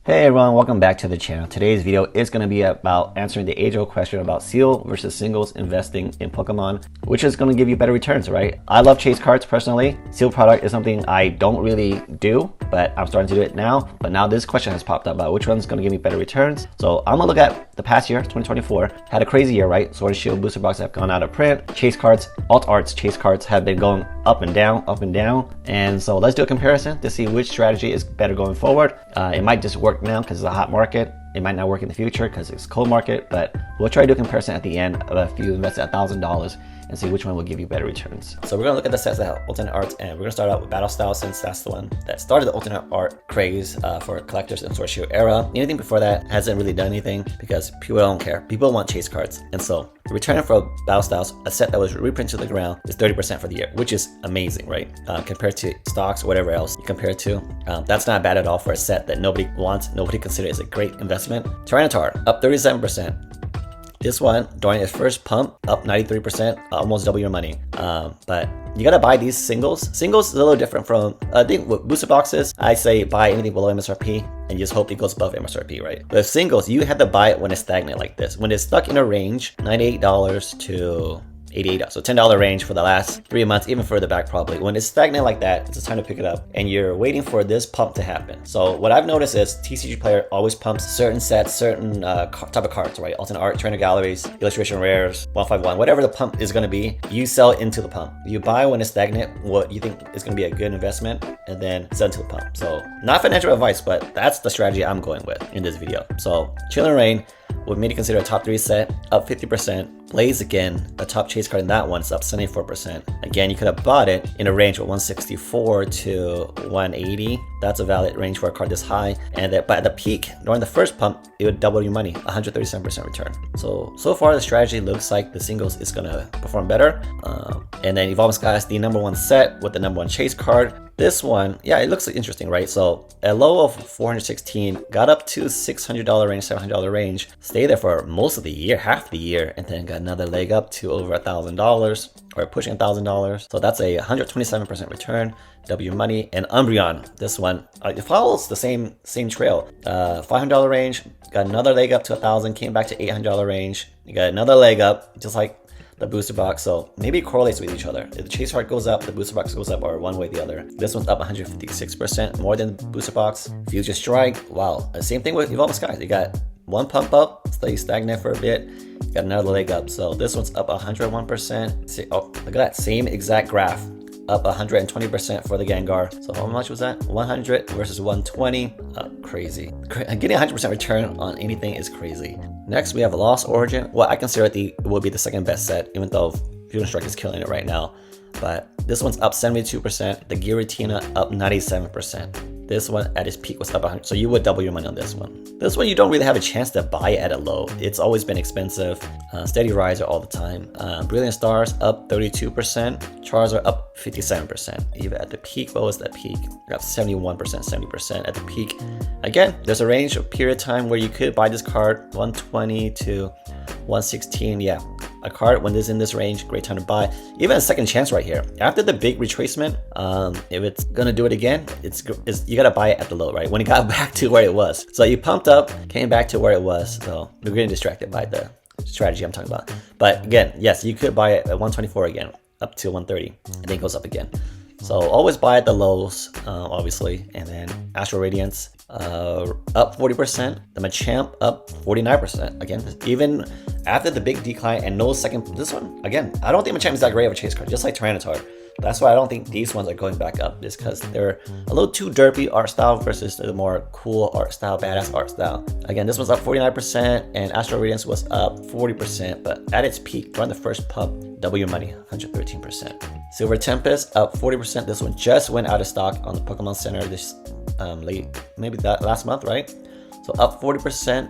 Hey everyone, welcome back to the channel. Today's video is going to be about answering the age-old question about seal versus singles investing in Pokemon, which is going to give you better returns, right? I love chase cards personally. Seal product is something I don't really do, but I'm starting to do it now. But now this question has popped up about which one's going to give me better returns. So I'm going to look at the past year, 2024. Had a crazy year, right? Sword and Shield booster boxes have gone out of print. Chase cards, alt arts chase cards have been going up and down, up and down. And so let's do a comparison to see which strategy is better going forward. It might just work now because it's a hot market. It might not work in the future because it's a cold market, but we'll try to do a comparison at the end of if you invested $1,000 and see which one will give you better returns. So we're gonna look at the sets that have alternate arts, and we're gonna start out with Battle Style since that's the one that started the alternate art craze for collectors in Sword Shield era. Anything before that hasn't really done anything because people don't care. People want chase cards, and so the return for Battle Styles, a set that was reprinted to the ground, is 30% for the year, which is amazing, right? Compared to stocks or whatever else you compare it to, that's not bad at all for a set that nobody wants, nobody considers a great investment. Tyranitar up 37%. This one, during its first pump, up 93%, almost double your money. But you gotta buy these singles. Singles is a little different from, I think with booster boxes, I say buy anything below MSRP and just hope it goes above MSRP, right? But with singles, you have to buy it when it's stagnant like this. When it's stuck in a range, $98 to $88, so $10 range for the last 3 months, even further back probably. When it's stagnant like that, it's time to pick it up, and you're waiting for this pump to happen. So what I've noticed is TCG Player always pumps certain sets, certain type of cards, right? Alternate art, trainer galleries, illustration rares, 151, whatever the pump is going to be, you sell into the pump. You buy when it's stagnant, what you think is going to be a good investment, and then sell into the pump. So not financial advice, but that's the strategy I'm going with in this video. So Chilling Reign would maybe consider a top 3 set, up 50%. Blaze again, a top chase card in that one, is up 74%. Again, you could have bought it in a range of 164 to 180. That's a valid range for a card this high. And that, but at the peak, during the first pump, it would double your money, 137% return. So far the strategy looks like the singles is gonna perform better. And then Evolving Skies, the #1 set with the #1 chase card. This one, yeah, it looks interesting, right? So a low of 416 got up to $600 range, $700 range, stayed there for most of the year, half the year, and then got another leg up to over $1,000 or pushing $1,000. So that's a 127% return, double your money. And Umbreon, this one, it follows the same trail. $500 range, got another leg up to 1,000, came back to $800 range. You got another leg up, just like the booster box, so maybe it correlates with each other. If the chase card goes up, the booster box goes up, or one way or the other. This one's up 156% more than the booster box. Future Strike, wow. Same thing with Evolving Skies. You got one pump up, stay stagnant for a bit, got another leg up. So this one's up 101%. See, oh, look at that, same exact graph. Up 120% for the Gengar. So how much was that? 100 versus 120. Crazy. Getting 100% return on anything is crazy. Next, we have Lost Origin. Well, I consider it will be the second best set, even though Fusion Strike is killing it right now. But this one's up 72%. The Giratina up 97%. This one at its peak was up 100, so you would double your money on this one. This one you don't really have a chance to buy it at a low. It's always been expensive. Steady riser all the time. Brilliant Stars up 32%. Charizard up 57%. Even at the peak, what was that peak? Got 71%, 70% at the peak. Again, there's a range of period of time where you could buy this card, 120 to 116. Yeah, a card when it's in this range, great time to buy. Even a second chance right here. After the big retracement, if it's gonna do it again, you gotta buy it at the low, right? When it got back to where it was. So you pumped up, came back to where it was. So you're getting distracted by the strategy I'm talking about. But again, yes, you could buy it at 124 again, up to 130, and then it goes up again. So always buy at the lows, obviously. And then Astral Radiance up 40%. The Machamp up 49%. Again, even after the big decline and no second, this one, again, I don't think Machamp is that great of a chase card, just like Tyranitar. That's why I don't think these ones are going back up, is because they're a little too derpy art style versus the more cool art style, badass art style. Again, this one's up 49% and Astral Radiance was up 40%, but at its peak, during the first pump, double your money, 113%. Silver Tempest up 40%. This one just went out of stock on the Pokemon Center this maybe that last month, right? So up 40%.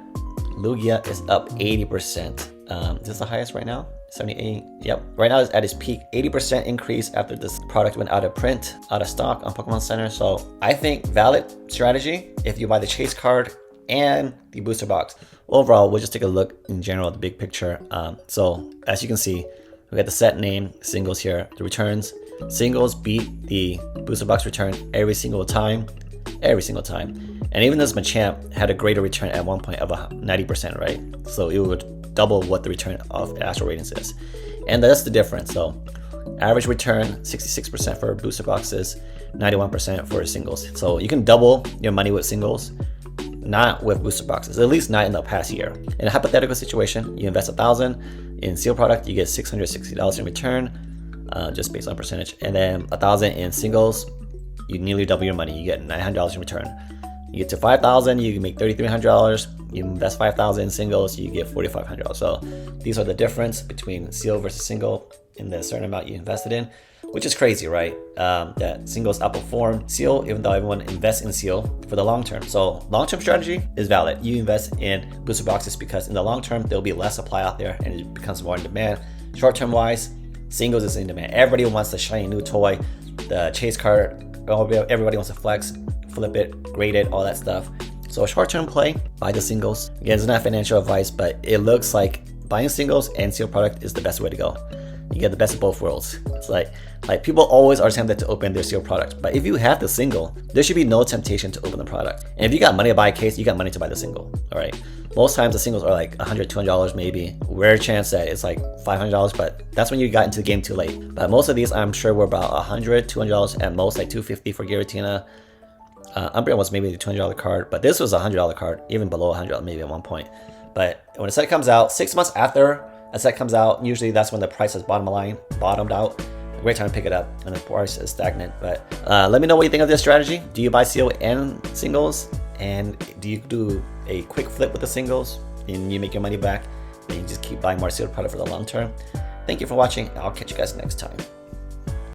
Lugia is up 80%. Is this the highest right now? 78. Yep. Right now it's at its peak. 80% increase after this product went out of print, out of stock on Pokemon Center. So I think valid strategy if you buy the chase card and the booster box. Overall, we'll just take a look in general at the big picture. So as you can see, we got the set name, singles here, the returns. Singles beat the booster box return every single time. every single time. And even this Machamp had a greater return at one point of 90%, right? So it would double what the return of Astral Radiance is. And that's the difference. So average return, 66% for booster boxes, 91% for singles. So you can double your money with singles, not with booster boxes, at least not in the past year. In a hypothetical situation, you invest $1,000 in seal product, you get $660 in return, just based on percentage. And then $1,000 in singles, you nearly double your money, you get $900 in return. You get to $5,000, you can make $3,300. You invest $5,000 in singles, you get $4,500. So these are the difference between seal versus single in the certain amount you invested in, which is crazy, right? That singles outperform seal, even though everyone invests in seal for the long term. So long-term strategy is valid. You invest in booster boxes because in the long term, there'll be less supply out there and it becomes more in demand. Short-term wise, singles is in demand. Everybody wants the shiny new toy, the chase card. Everybody wants to flex, flip it, grade it, all that stuff. So a short-term play, buy the singles. Again, it's not financial advice, but it looks like buying singles and seal product is the best way to go. You get the best of both worlds. It's like people always are tempted to open their seal product, but if you have the single, there should be no temptation to open the product. And if you got money to buy a case, you got money to buy the single. All right. Most times the singles are like $100, $200 maybe. Rare chance that it's like $500, but that's when you got into the game too late. But most of these, I'm sure, were about $100, $200 at most, like $250 for Giratina. Umbreon was maybe the $200 card, but this was a $100 card, even below $100 maybe at one point. But when a set comes out, 6 months after a set comes out, usually that's when the price has bottomed out. A great time to pick it up, and the price is stagnant. But let me know what you think of this strategy. Do you buy seal and singles? And do you do a quick flip with the singles and you make your money back? And you just keep buying more seal product for the long term? Thank you for watching. I'll catch you guys next time.